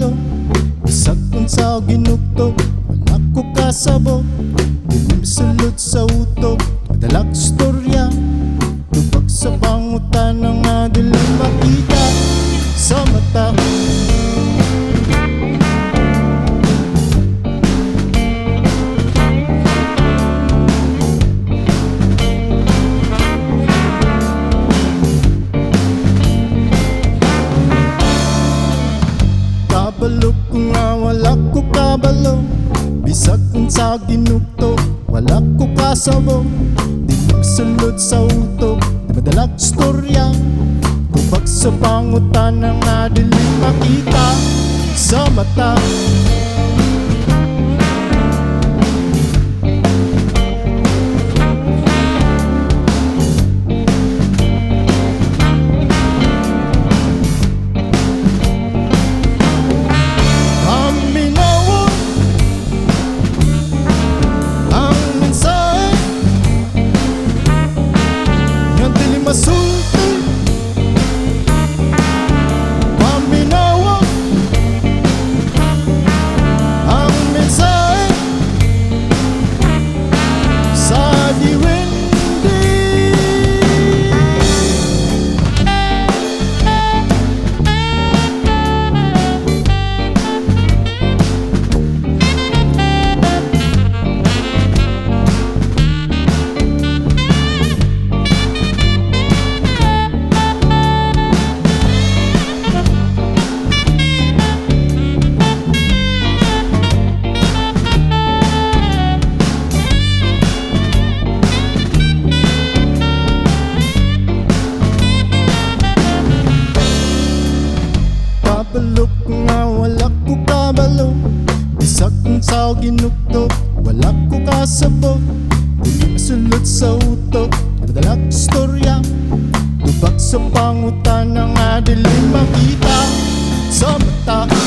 kabalo, bisag kung sa ginugtog, wala ko kasabot. Dili misulod sa utok, madalag storya, lubag sa pangutan nga dili makita sa mata. Kabalo ko nga wala ko kabalo, bisag kung sa ginugtog, wala ko kasabot. Di magsulod sa utok, di madalag storya, kubag sa pangutan nga dili makita sa mata. Masulti, paminawa ang mensahe sa diwindi. Kabalo ko nga wala ko kabalo, bisag kung sa ginugtog, wala ko kasabot. Dili masulod sa utok, madalag storya, lubag sa pangutan nga dili makita sa mata.